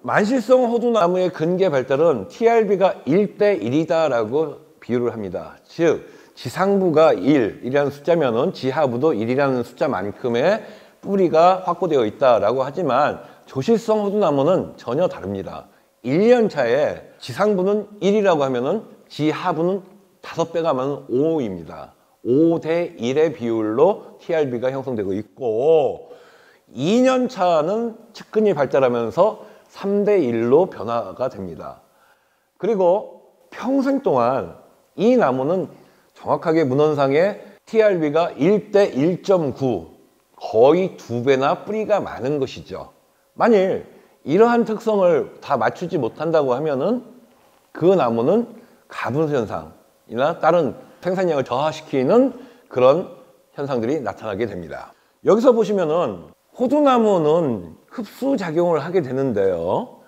만실성 호두나무의 근계 발달은 TRB가 1:1이다 라고 비유를 합니다. 즉 지상부가 1이라는 숫자면은 지하부도 1이라는 숫자만큼의 뿌리가 확보되어 있다라고 하지만 조실성 호두나무는 전혀 다릅니다. 1년 차에 지상부는 1이라고 하면은 지하부는 5배가 많은 5입니다. 5:1의 비율로 TRB가 형성되고 있고 2년 차는 측근이 발달하면서 3:1로 변화가 됩니다. 그리고 평생 동안 이 나무는 정확하게 문헌상에 TRB가 1:1.9 거의 2배나 뿌리가 많은 것이죠. 만일 이러한 특성을 다 맞추지 못한다고 하면은 그 나무는 가분수 현상이나 다른 생산량을 저하시키는 그런 현상들이 나타나게 됩니다. 여기서 보시면은 호두나무는 흡수작용을 하게 되는데요.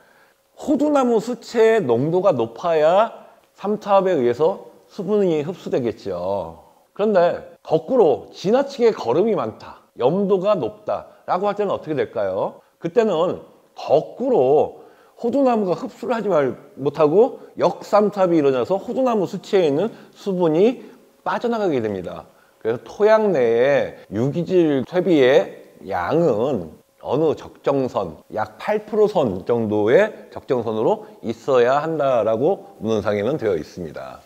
호두나무 수채의 농도가 높아야 삼투압에 의해서 수분이 흡수되겠죠. 그런데 거꾸로 지나치게 거름이 많다, 염도가 높다 라고 할 때는 어떻게 될까요? 그때는 거꾸로 호두나무가 흡수를 하지 못하고 역삼투압이 일어나서 호두나무 수채에 있는 수분이 빠져나가게 됩니다. 그래서 토양 내에 유기질 퇴비의 양은 어느 적정선, 약 8%선 정도의 적정선으로 있어야 한다라고 문헌상에는 되어 있습니다.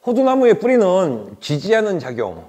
호두나무의 뿌리는 지지하는 작용,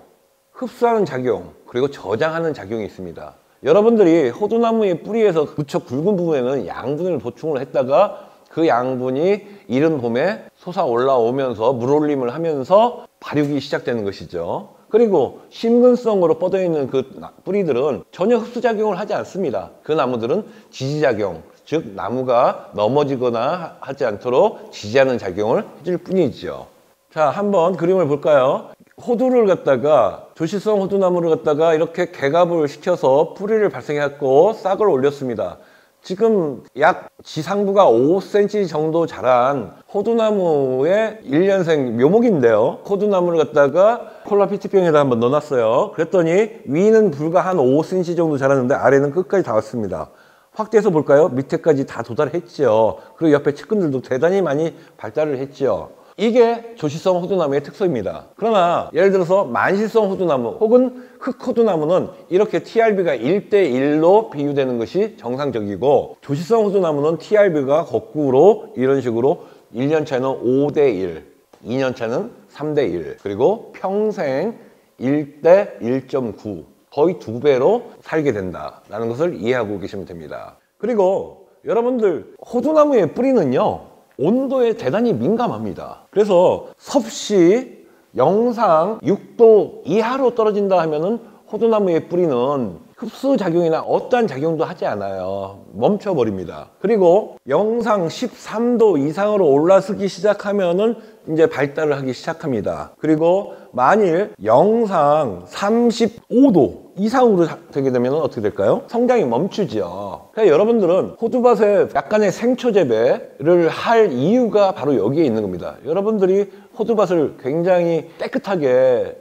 흡수하는 작용, 그리고 저장하는 작용이 있습니다. 여러분들이 호두나무의 뿌리에서 무척 굵은 부분에는 양분을 보충을 했다가 그 양분이 이른 봄에 솟아 올라오면서 물올림을 하면서 발육이 시작되는 것이죠. 그리고 심근성으로 뻗어있는 그 뿌리들은 전혀 흡수작용을 하지 않습니다. 그 나무들은 지지작용, 즉 나무가 넘어지거나 하지 않도록 지지하는 작용을 해줄 뿐이죠. 자, 한번 그림을 볼까요? 호두를 갖다가 조실성 호두나무를 갖다가 이렇게 개갑을 시켜서 뿌리를 발생했고 싹을 올렸습니다. 지금 약 지상부가 5cm 정도 자란 호두나무의 1년생 묘목인데요. 호두나무를 갖다가 콜라 피트병에다 한번 넣어놨어요. 그랬더니 위는 불과 한 5cm 정도 자랐는데 아래는 끝까지 다 왔습니다. 확대해서 볼까요? 밑에까지 다 도달했죠. 그리고 옆에 측근들도 대단히 많이 발달을 했죠. 이게 조실성 호두나무의 특성입니다. 그러나 예를 들어서 만실성 호두나무 혹은 흑호두나무는 이렇게 TRB가 1:1로 비유되는 것이 정상적이고 조실성 호두나무는 TRB가 거꾸로 이런 식으로 1년 차는 5:1, 2년 차는 3:1, 그리고 평생 1:1.9 거의 2배로 살게 된다라는 것을 이해하고 계시면 됩니다. 그리고 여러분들 호두나무의 뿌리는요 온도에 대단히 민감합니다. 그래서 섭씨 영상 6도 이하로 떨어진다 하면은 호두나무의 뿌리는 흡수작용이나 어떠한 작용도 하지 않아요. 멈춰버립니다. 그리고 영상 13도 이상으로 올라서기 시작하면은 이제 발달을 하기 시작합니다. 그리고 만일 영상 35도 이상으로 되게 되면 어떻게 될까요? 성장이 멈추죠. 그러니까 여러분들은 호두밭에 약간의 생초 재배를 할 이유가 바로 여기에 있는 겁니다. 여러분들이 호두밭을 굉장히 깨끗하게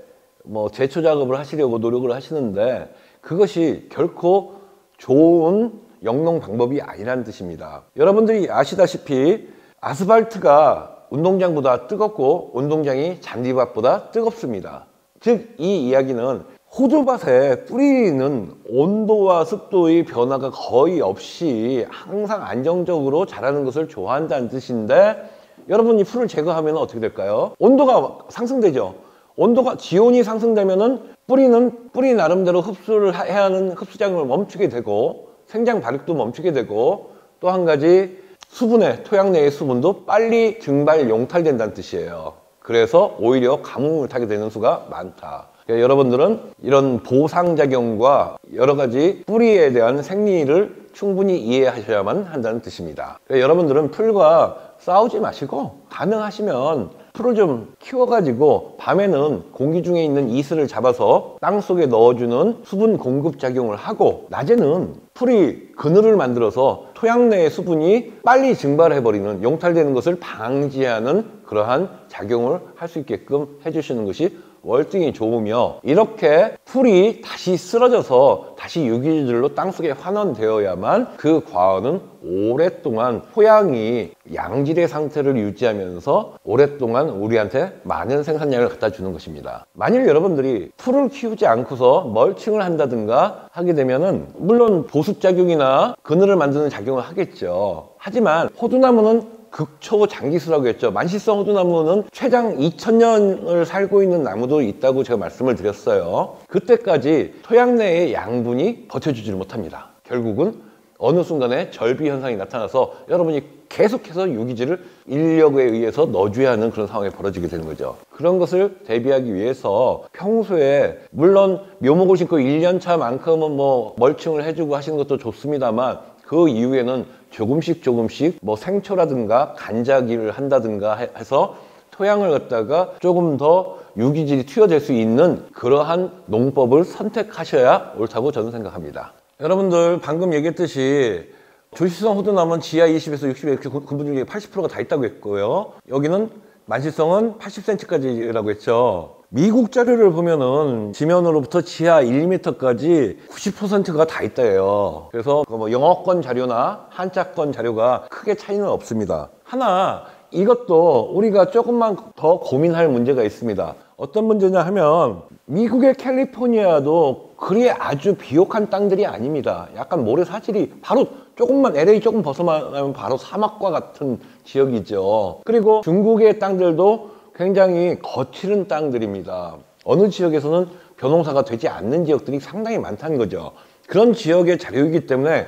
제초 작업을 하시려고 노력을 하시는데 그것이 결코 좋은 영농 방법이 아니라는 뜻입니다. 여러분들이 아시다시피 아스팔트가 운동장보다 뜨겁고 운동장이 잔디밭보다 뜨겁습니다. 즉 이 이야기는 호두밭에 뿌리는 온도와 습도의 변화가 거의 없이 항상 안정적으로 자라는 것을 좋아한다는 뜻인데 여러분이 풀을 제거하면 어떻게 될까요? 온도가 상승되죠. 온도가 지온이 상승되면은 뿌리는 뿌리 나름대로 흡수를 해야 하는 흡수작용을 멈추게 되고 생장 발육도 멈추게 되고 또 한 가지 수분의 토양 내의 수분도 빨리 증발 용탈된다는 뜻이에요. 그래서 오히려 가뭄을 타게 되는 수가 많다. 그러니까 여러분들은 이런 보상작용과 여러 가지 뿌리에 대한 생리를 충분히 이해하셔야만 한다는 뜻입니다. 그러니까 여러분들은 풀과 싸우지 마시고 가능하시면 풀을 좀 키워가지고 밤에는 공기 중에 있는 이슬을 잡아서 땅속에 넣어주는 수분 공급 작용을 하고 낮에는 풀이 그늘을 만들어서 토양 내의 수분이 빨리 증발해버리는 용탈되는 것을 방지하는 그러한 작용을 할 수 있게끔 해주시는 것이 월등히 좋으며, 이렇게 풀이 다시 쓰러져서 다시 유기질로 땅속에 환원되어야만 그 과원은 오랫동안 토양이 양질의 상태를 유지하면서 오랫동안 우리한테 많은 생산량을 갖다 주는 것입니다. 만일 여러분들이 풀을 키우지 않고서 멀칭을 한다든가 하게 되면은 물론 보습작용이나 그늘을 만드는 작용을 하겠죠. 하지만 호두나무는 극초장기수라고 했죠. 만시성 호두나무는 최장 2000년을 살고 있는 나무도 있다고 제가 말씀을 드렸어요. 그때까지 토양 내의 양분이 버텨주지를 못합니다. 결국은 어느 순간에 절비 현상이 나타나서 여러분이 계속해서 유기질을 인력에 의해서 넣어줘야 하는 그런 상황이 벌어지게 되는 거죠. 그런 것을 대비하기 위해서 평소에 물론 묘목을 심고 1년차만큼은 뭐 멀칭을 해주고 하시는 것도 좋습니다만, 그 이후에는 조금씩 뭐 생초라든가 간자기를 한다든가 해서 토양을 갖다가 조금 더 유기질이 튀어질 수 있는 그러한 농법을 선택하셔야 옳다고 저는 생각합니다. 여러분들 방금 얘기했듯이 조시성 호두나무는 지하 20에서 60에 근분율이 80%가 다 있다고 했고요. 여기는 만시성은 80cm까지라고 했죠. 미국 자료를 보면은 지면으로부터 지하 1m까지 90%가 다 있다예요. 그래서 뭐 영어권 자료나 한자권 자료가 크게 차이는 없습니다. 하나, 이것도 우리가 조금만 더 고민할 문제가 있습니다. 어떤 문제냐 하면 미국의 캘리포니아도 그리 아주 비옥한 땅들이 아닙니다. 약간 모래 사질이 바로 조금만 LA 조금 벗어나면 바로 사막과 같은 지역이죠. 그리고 중국의 땅들도 굉장히 거칠은 땅들입니다. 어느 지역에서는 벼농사가 되지 않는 지역들이 상당히 많다는 거죠. 그런 지역의 자료이기 때문에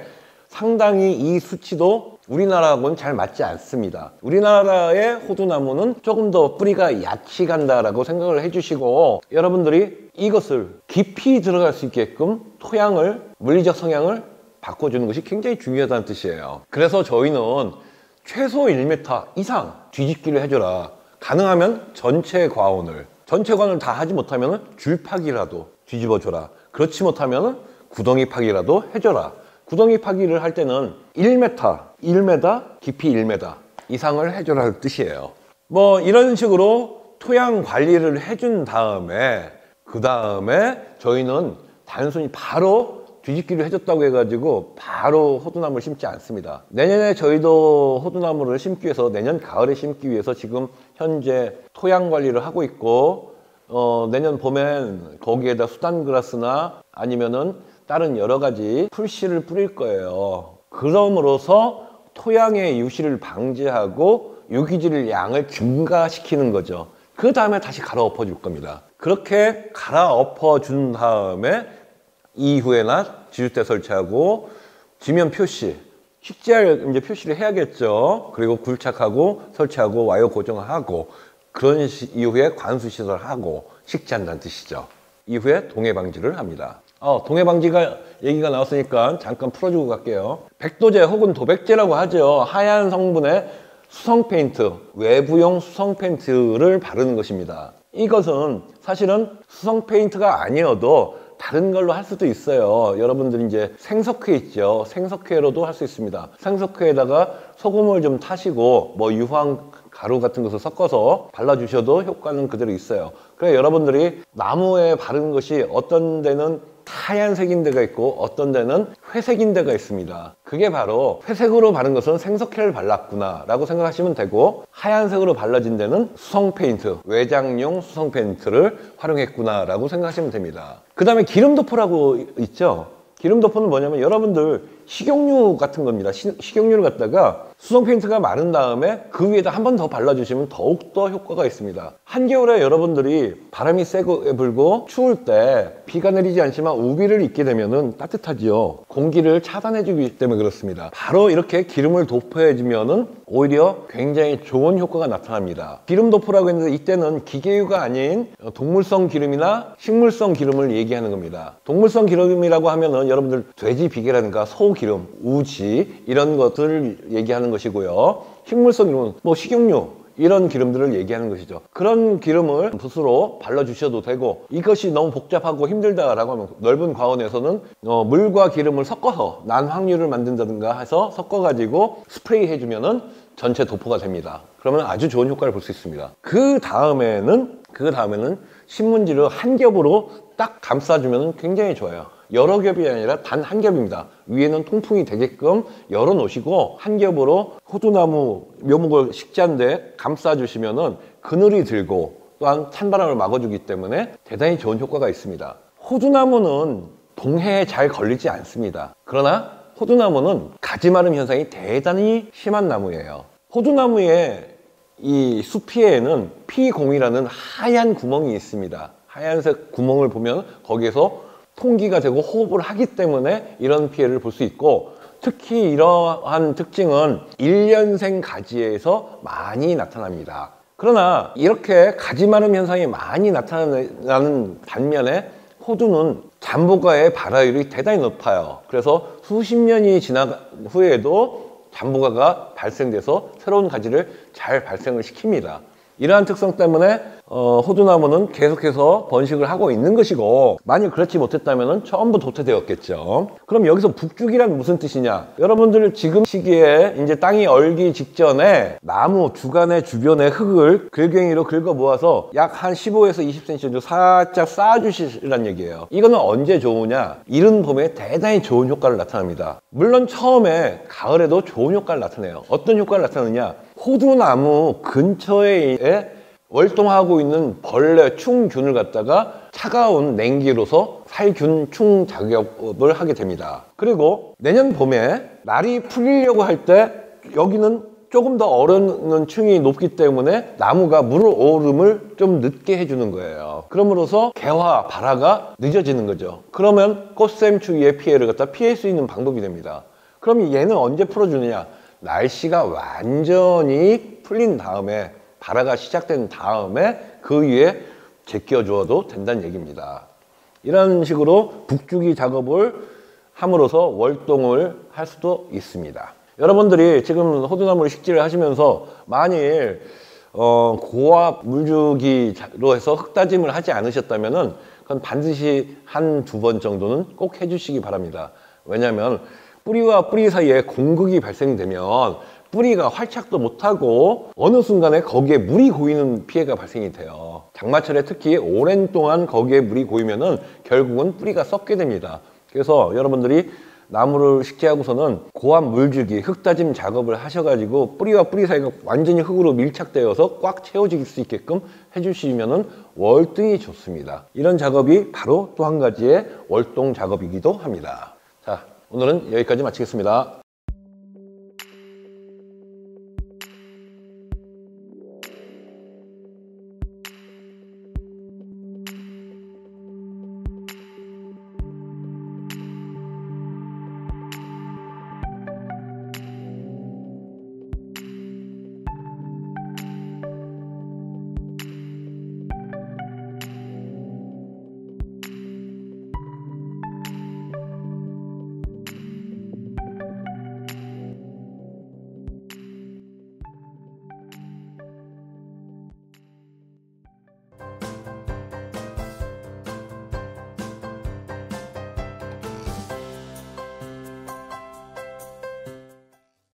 상당히 이 수치도 우리나라하고는 잘 맞지 않습니다. 우리나라의 호두나무는 조금 더 뿌리가 얕이 간다라고 생각을 해주시고, 여러분들이 이것을 깊이 들어갈 수 있게끔 토양을, 물리적 성향을 바꿔주는 것이 굉장히 중요하다는 뜻이에요. 그래서 저희는 최소 1m 이상 뒤집기를 해줘라. 가능하면 전체 과원을 다 하지 못하면 줄파기라도 뒤집어줘라. 그렇지 못하면 구덩이 파기라도 해줘라. 구덩이 파기를 할 때는 1m, 깊이 1m 이상을 해줘라 할 뜻이에요. 뭐 이런 식으로 토양 관리를 해준 다음에, 그 다음에 저희는 단순히 바로 뒤집기를 해줬다고 해가지고 바로 호두나무를 심지 않습니다. 내년에 저희도 호두나무를 심기 위해서, 내년 가을에 심기 위해서 지금 현재 토양 관리를 하고 있고, 내년 봄엔 거기에다 수단그라스나 아니면은 다른 여러 가지 풀씨를 뿌릴 거예요. 그럼으로써 토양의 유실을 방지하고 유기질 양을 증가시키는 거죠. 그 다음에 다시 갈아엎어 줄 겁니다. 그렇게 갈아엎어 준 다음에 이후에나 지주대 설치하고 지면 표시, 식재할 이제 표시를 해야겠죠. 그리고 굴착하고 설치하고 와이어 고정하고, 그런 이후에 관수 시설하고 식재한다는 뜻이죠. 이후에 동해 방지를 합니다. 동해 방지가 얘기가 나왔으니까 잠깐 풀어주고 갈게요. 백도제 혹은 도백제라고 하죠. 하얀 성분의 수성 페인트, 외부용 수성 페인트를 바르는 것입니다. 이것은 사실은 수성 페인트가 아니어도 다른 걸로 할 수도 있어요. 여러분들이 이제 생석회 있죠. 생석회로도 할 수 있습니다. 생석회에다가 소금을 좀 타시고 뭐 유황 가루 같은 것을 섞어서 발라주셔도 효과는 그대로 있어요. 그래 여러분들이 나무에 바르는 것이 어떤 데는 하얀색인 데가 있고 어떤 데는 회색인 데가 있습니다. 그게 바로 회색으로 바른 것은 생석회를 발랐구나 라고 생각하시면 되고, 하얀색으로 발라진 데는 수성 페인트, 외장용 수성 페인트를 활용했구나 라고 생각하시면 됩니다. 그 다음에 기름 도포라고 있죠. 기름 도포는 뭐냐면 여러분들 식용유 같은 겁니다. 식용유를 갖다가 수성 페인트가 마른 다음에 그 위에다 한 번 더 발라주시면 더욱더 효과가 있습니다. 한겨울에 여러분들이 바람이 세게 불고 추울 때 비가 내리지 않지만 우비를 입게 되면은 따뜻하지요. 공기를 차단해주기 때문에 그렇습니다. 바로 이렇게 기름을 도포해주면은 오히려 굉장히 좋은 효과가 나타납니다. 기름 도포라고 했는데 이때는 기계유가 아닌 동물성 기름이나 식물성 기름을 얘기하는 겁니다. 동물성 기름이라고 하면은 여러분들 돼지 비계라든가 소 기름, 우지 이런 것들을 얘기하는 것이고요. 식물성 기름은 뭐 식용유 이런 기름들을 얘기하는 것이죠. 그런 기름을 붓으로 발라주셔도 되고, 이것이 너무 복잡하고 힘들다라고 하면 넓은 과원에서는 물과 기름을 섞어서 난황유를 만든다든가 해서 섞어가지고 스프레이 해주면은 전체 도포가 됩니다. 그러면 아주 좋은 효과를 볼 수 있습니다. 그 다음에는 그 다음에는 신문지를 한 겹으로 딱 감싸주면 굉장히 좋아요. 여러 겹이 아니라 단 한 겹입니다. 위에는 통풍이 되게끔 열어 놓으시고 한 겹으로 호두나무 묘목을 식자인데 감싸주시면은 그늘이 들고 또한 찬바람을 막아주기 때문에 대단히 좋은 효과가 있습니다. 호두나무는 동해에 잘 걸리지 않습니다. 그러나 호두나무는 가지마름 현상이 대단히 심한 나무예요. 호두나무의 이 수피에는 피공이라는 하얀 구멍이 있습니다. 하얀색 구멍을 보면 거기에서 통기가 되고 호흡을 하기 때문에 이런 피해를 볼 수 있고, 특히 이러한 특징은 1년생 가지에서 많이 나타납니다. 그러나 이렇게 가지마름 현상이 많이 나타나는 반면에 호두는 잠보가의 발화율이 대단히 높아요. 그래서 수십 년이 지난 후에도 잠보가가 발생돼서 새로운 가지를 잘 발생을 시킵니다. 이러한 특성 때문에 호두나무는 계속해서 번식을 하고 있는 것이고, 만약 그렇지 못했다면 전부 도태되었겠죠. 그럼 여기서 북죽이란 무슨 뜻이냐? 여러분들 지금 시기에 이제 땅이 얼기 직전에 나무 주간의 주변에 흙을 긁갱이로 긁어 모아서 약 한 15에서 20cm 정도 살짝 쌓아주시란 얘기예요. 이거는 언제 좋으냐? 이른 봄에 대단히 좋은 효과를 나타납니다. 물론 처음에 가을에도 좋은 효과를 나타내요. 어떤 효과를 나타내느냐? 호두나무 근처에 월동하고 있는 벌레, 충균을 갖다가 차가운 냉기로서 살균, 충 작업을 하게 됩니다. 그리고 내년 봄에 날이 풀리려고 할 때 여기는 조금 더 얼는 층이 높기 때문에 나무가 물 오름을 좀 늦게 해주는 거예요. 그럼으로써 개화, 발화가 늦어지는 거죠. 그러면 꽃샘 추위의 피해를 갖다 피할 수 있는 방법이 됩니다. 그럼 얘는 언제 풀어주느냐? 날씨가 완전히 풀린 다음에, 발화가 시작된 다음에 그 위에 제껴 주어도 된다는 얘기입니다. 이런 식으로 북주기 작업을 함으로써 월동을 할 수도 있습니다. 여러분들이 지금 호두나무를 식재를 하시면서 만일 고압 물주기로 해서 흙다짐을 하지 않으셨다면 그건 반드시 한두 번 정도는 꼭 해주시기 바랍니다. 왜냐하면 뿌리와 뿌리 사이에 공극이 발생되면 뿌리가 활착도 못하고 어느 순간에 거기에 물이 고이는 피해가 발생이 돼요. 장마철에 특히 오랜 동안 거기에 물이 고이면은 결국은 뿌리가 썩게 됩니다. 그래서 여러분들이 나무를 식재하고서는 고압 물주기, 흙다짐 작업을 하셔가지고 뿌리와 뿌리 사이가 완전히 흙으로 밀착되어서 꽉 채워질 수 있게끔 해주시면은 월등히 좋습니다. 이런 작업이 바로 또 한 가지의 월동 작업이기도 합니다. 자, 오늘은 여기까지 마치겠습니다.